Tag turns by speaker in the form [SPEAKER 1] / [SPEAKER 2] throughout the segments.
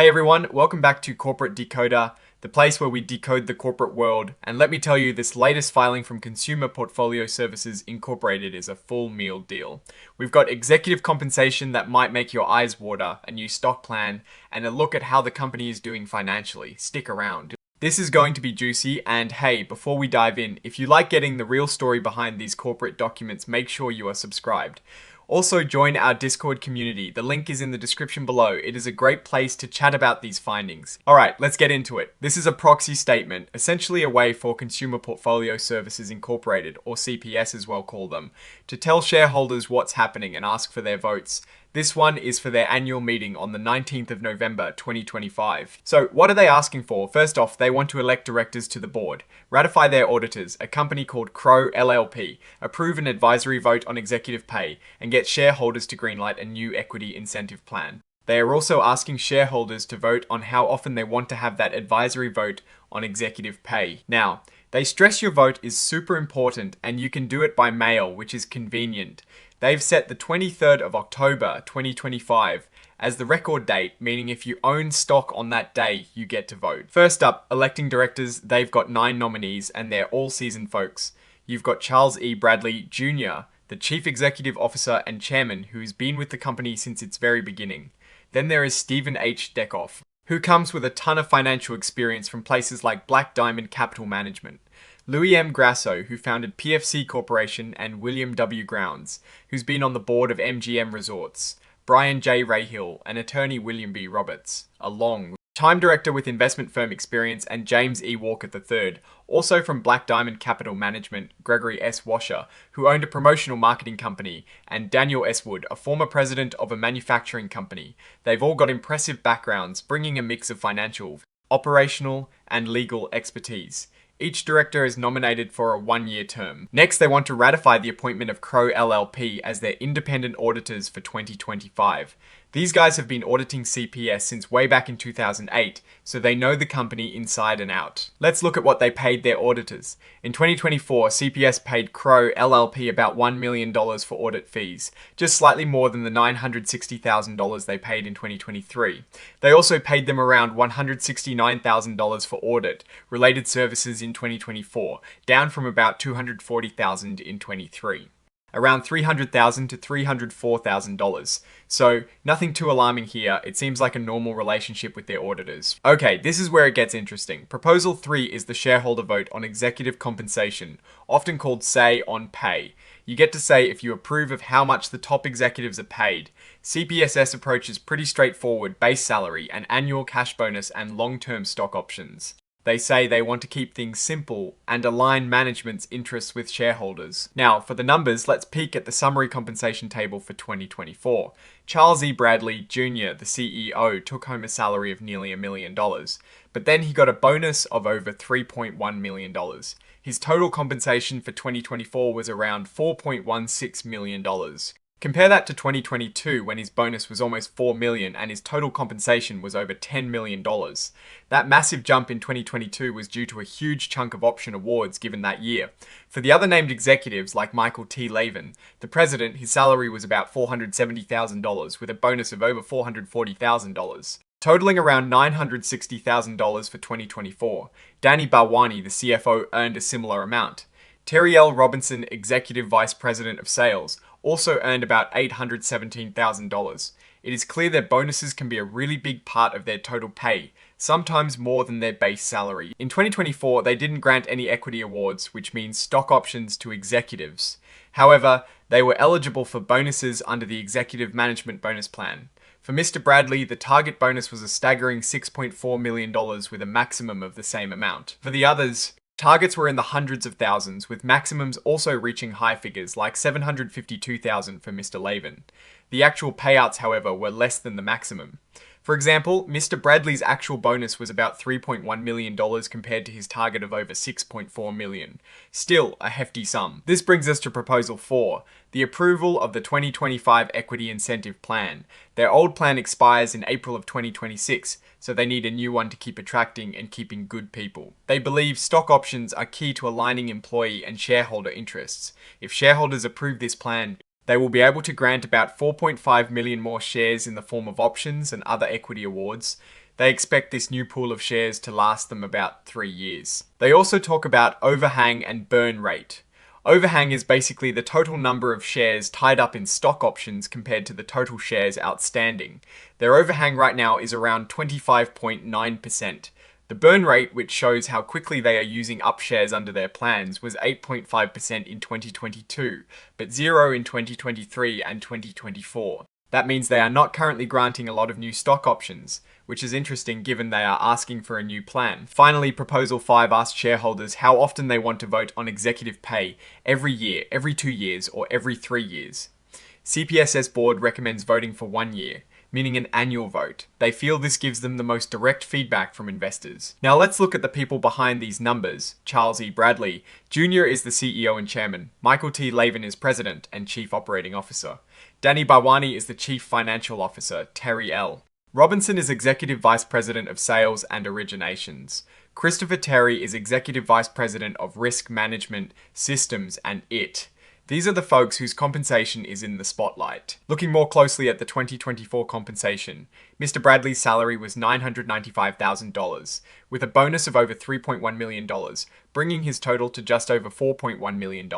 [SPEAKER 1] Hey everyone, welcome back to Corporate Decoder, the place where we decode the corporate world. And let me tell you, this latest filing from Consumer Portfolio Services Incorporated is a full meal deal. We've got executive compensation that might make your eyes water, a new stock plan, and a look at how the company is doing financially. Stick around. This is going to be juicy, and hey, before we dive in, if you like getting the real story behind these corporate documents, make sure you are subscribed. Also, join our Discord community. The link is in the description below. It is a great place to chat about these findings. Alright, let's get into it. This is a proxy statement, essentially a way for Consumer Portfolio Services Incorporated, or CPS as we'll call them, to tell shareholders what's happening and ask for their votes. This one is for their annual meeting on the 19th of November 2025. So what are they asking for? First off, they want to elect directors to the board, ratify their auditors, a company called Crow LLP, approve an advisory vote on executive pay, and get shareholders to greenlight a new equity incentive plan. They are also asking shareholders to vote on how often they want to have that advisory vote on executive pay. Now, they stress your vote is super important and you can do it by mail, which is convenient. They've set the 23rd of October 2025 as the record date, meaning if you own stock on that day, you get to vote. First up, electing directors, they've got 9 nominees and they're all seasoned folks. You've got Charles E. Bradley Jr., the Chief Executive Officer and Chairman, who's been with the company since its very beginning. Then there is Stephen H. Deckhoff, who comes with a ton of financial experience from places like Black Diamond Capital Management. Louis M. Grasso, who founded PFC Corporation, and William W. Grounds, who's been on the board of MGM Resorts. Brian J. Rahill, and attorney William B. Roberts, along with time director with investment firm experience, and James E. Walker III, also from Black Diamond Capital Management, Gregory S. Washer, who owned a promotional marketing company, and Daniel S. Wood, a former president of a manufacturing company. They've all got impressive backgrounds, bringing a mix of financial, operational, and legal expertise. Each director is nominated for a 1-year term. Next, they want to ratify the appointment of Crow LLP as their independent auditors for 2025. These guys have been auditing CPS since way back in 2008, so they know the company inside and out. Let's look at what they paid their auditors. In 2024, CPS paid Crow LLP about $1 million for audit fees, just slightly more than the $960,000 they paid in 2023. They also paid them around $169,000 for audit-related services in 2024, down from about $240,000 in 23. Around $300,000 to $304,000. So nothing too alarming here. It seems like a normal relationship with their auditors. Okay, this is where it gets interesting. Proposal 3 is the shareholder vote on executive compensation, often called say on pay. You get to say if you approve of how much the top executives are paid. CPSS approach is pretty straightforward: base salary, an annual cash bonus, and long-term stock options. They say they want to keep things simple and align management's interests with shareholders. Now, for the numbers, let's peek at the summary compensation table for 2024. Charles E. Bradley Jr., the CEO, took home a salary of nearly $1 million, but then he got a bonus of over $3.1 million. His total compensation for 2024 was around $4.16 million. Compare that to 2022, when his bonus was almost $4 million and his total compensation was over $10 million. That massive jump in 2022 was due to a huge chunk of option awards given that year. For the other named executives, like Michael T. Lavin, the president, his salary was about $470,000 with a bonus of over $440,000. Totaling around $960,000 for 2024. Danny Bharwani, the CFO, earned a similar amount. Terry L. Robinson, Executive Vice President of Sales, also earned about $817,000. It is clear their bonuses can be a really big part of their total pay, sometimes more than their base salary. In 2024, they didn't grant any equity awards, which means stock options to executives. However, they were eligible for bonuses under the Executive Management Bonus Plan. For Mr. Bradley, the target bonus was a staggering $6.4 million with a maximum of the same amount. For the others, targets were in the hundreds of thousands, with maximums also reaching high figures like $752,000 for Mr. Lavin. The actual payouts, however, were less than the maximum. For example, Mr. Bradley's actual bonus was about $3.1 million compared to his target of over $6.4 million. Still a hefty sum. This brings us to Proposal 4, the approval of the 2025 Equity Incentive Plan. Their old plan expires in April of 2026, so they need a new one to keep attracting and keeping good people. They believe stock options are key to aligning employee and shareholder interests. If shareholders approve this plan, They will be able to grant about 4.5 million more shares in the form of options and other equity awards. They expect this new pool of shares to last them about 3 years. They also talk about overhang and burn rate. Overhang is basically the total number of shares tied up in stock options compared to the total shares outstanding. Their overhang right now is around 25.9%. The burn rate, which shows how quickly they are using up shares under their plans, was 8.5% in 2022, but 0 in 2023 and 2024. That means they are not currently granting a lot of new stock options, which is interesting given they are asking for a new plan. Finally, Proposal 5 asked shareholders how often they want to vote on executive pay, every year, every 2 years, or every 3 years. CPSS board recommends voting for 1 year, meaning an annual vote. They feel this gives them the most direct feedback from investors. Now let's look at the people behind these numbers. Charles E. Bradley Jr. is the CEO and chairman. Michael T. Lavin is president and chief operating officer. Danny Bharwani is the chief financial officer. Terry L. Robinson is executive vice president of sales and originations. Christopher Terry is executive vice president of risk management, systems, and IT. These are the folks whose compensation is in the spotlight. Looking more closely at the 2024 compensation, Mr. Bradley's salary was $995,000, with a bonus of over $3.1 million, bringing his total to just over $4.1 million.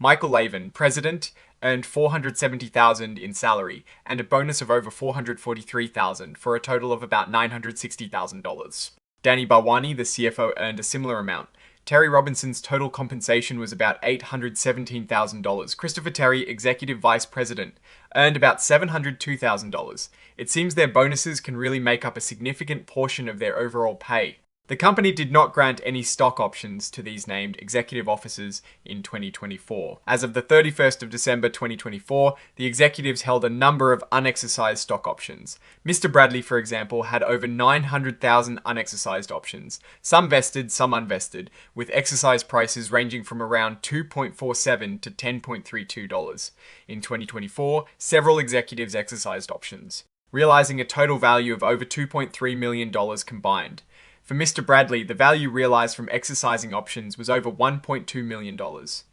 [SPEAKER 1] Michael Lavin, president, earned $470,000 in salary and a bonus of over $443,000 for a total of about $960,000. Danny Bharwani, the CFO, earned a similar amount. Terry Robinson's total compensation was about $817,000. Christopher Terry, executive vice president, earned about $702,000. It seems their bonuses can really make up a significant portion of their overall pay. The company did not grant any stock options to these named executive officers in 2024. As of the 31st of December 2024, the executives held a number of unexercised stock options. Mr. Bradley, for example, had over 900,000 unexercised options, some vested, some unvested, with exercise prices ranging from around $2.47 to $10.32. In 2024, several executives exercised options, realizing a total value of over $2.3 million combined. For Mr. Bradley, the value realized from exercising options was over $1.2 million.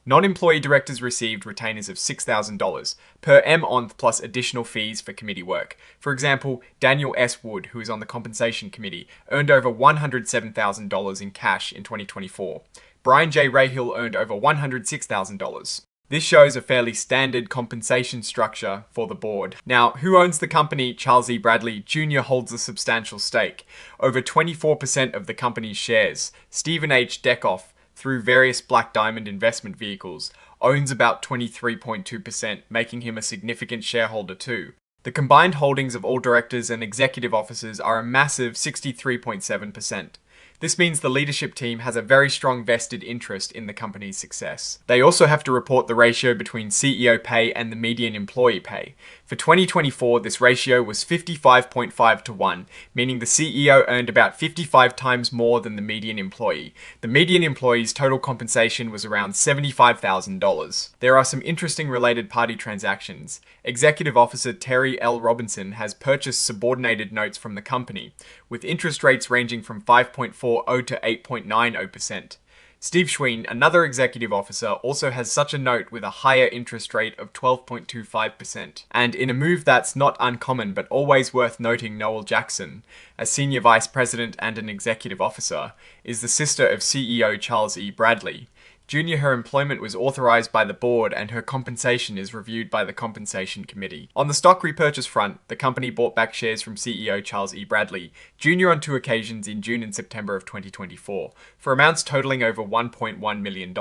[SPEAKER 1] Non-employee directors received retainers of $6,000 per month plus additional fees for committee work. For example, Daniel S. Wood, who is on the compensation committee, earned over $107,000 in cash in 2024. Brian J. Rahill earned over $106,000. This shows a fairly standard compensation structure for the board. Now, who owns the company? Charles E. Bradley Jr. holds a substantial stake, over 24% of the company's shares. Stephen H. Deckoff, through various Black Diamond investment vehicles, owns about 23.2%, making him a significant shareholder too. The combined holdings of all directors and executive officers are a massive 63.7%. This means the leadership team has a very strong vested interest in the company's success. They also have to report the ratio between CEO pay and the median employee pay. For 2024, this ratio was 55.5 to 1, meaning the CEO earned about 55 times more than the median employee. The median employee's total compensation was around $75,000. There are some interesting related party transactions. Executive Officer Terry L. Robinson has purchased subordinated notes from the company, with interest rates ranging from 5.40 to 8.90%. Steve Schween, another executive officer, also has such a note with a higher interest rate of 12.25%. And in a move that's not uncommon but always worth noting, Noel Jackson, a senior vice president and an executive officer, is the sister of CEO Charles E. Bradley Jr. Her employment was authorized by the board and her compensation is reviewed by the compensation committee. On the stock repurchase front, the company bought back shares from CEO Charles E. Bradley Jr. on 2 occasions in June and September of 2024, for amounts totaling over $1.1 million.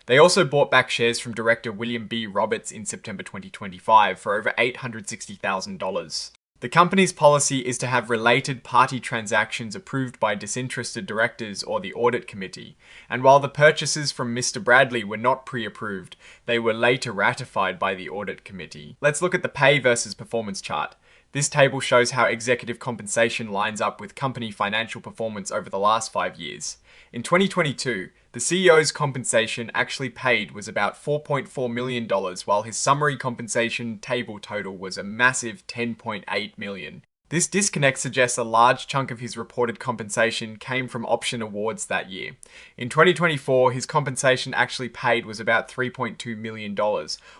[SPEAKER 1] They also bought back shares from director William B. Roberts in September 2025 for over $860,000. The company's policy is to have related party transactions approved by disinterested directors or the audit committee, and while the purchases from Mr. Bradley were not pre-approved, they were later ratified by the audit committee. Let's look at the pay versus performance chart. This table shows how executive compensation lines up with company financial performance over the last 5 years. In 2022, the CEO's compensation actually paid was about $4.4 million, while his summary compensation table total was a massive $10.8 million. This disconnect suggests a large chunk of his reported compensation came from option awards that year. In 2024, his compensation actually paid was about $3.2 million,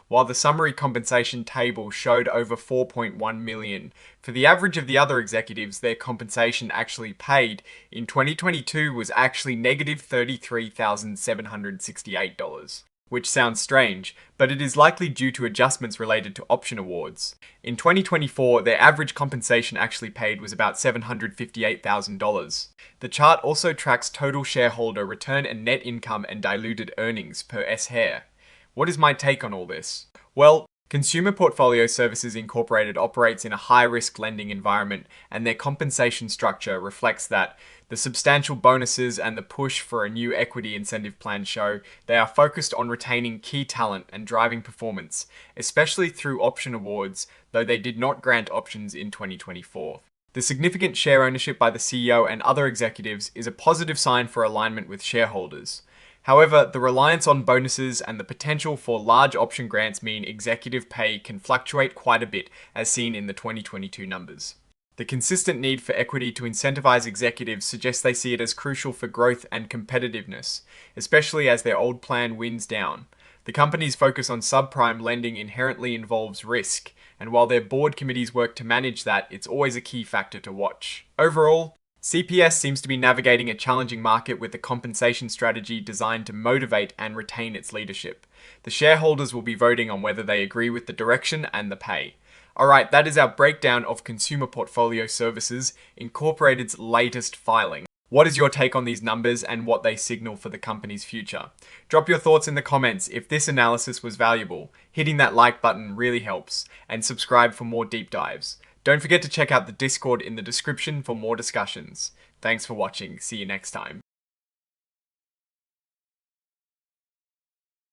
[SPEAKER 1] while the summary compensation table showed over $4.1 million. For the average of the other executives, their compensation actually paid in 2022 was actually negative $33,768. Which sounds strange, but it is likely due to adjustments related to option awards. In 2024, their average compensation actually paid was about $758,000. The chart also tracks total shareholder return and net income and diluted earnings per S-share. What is my take on all this? Well, Consumer Portfolio Services Incorporated operates in a high-risk lending environment, and their compensation structure reflects that. The substantial bonuses and the push for a new equity incentive plan show they are focused on retaining key talent and driving performance, especially through option awards, though they did not grant options in 2024. The significant share ownership by the CEO and other executives is a positive sign for alignment with shareholders. However, the reliance on bonuses and the potential for large option grants mean executive pay can fluctuate quite a bit, as seen in the 2022 numbers. The consistent need for equity to incentivize executives suggests they see it as crucial for growth and competitiveness, especially as their old plan winds down. The company's focus on subprime lending inherently involves risk, and while their board committees work to manage that, it's always a key factor to watch. Overall, CPS seems to be navigating a challenging market with a compensation strategy designed to motivate and retain its leadership. The shareholders will be voting on whether they agree with the direction and the pay. Alright, that is our breakdown of Consumer Portfolio Services Incorporated's latest filing. What is your take on these numbers and what they signal for the company's future? Drop your thoughts in the comments if this analysis was valuable. Hitting that like button really helps, and subscribe for more deep dives. Don't forget to check out the Discord in the description for more discussions. Thanks for watching. See you next time.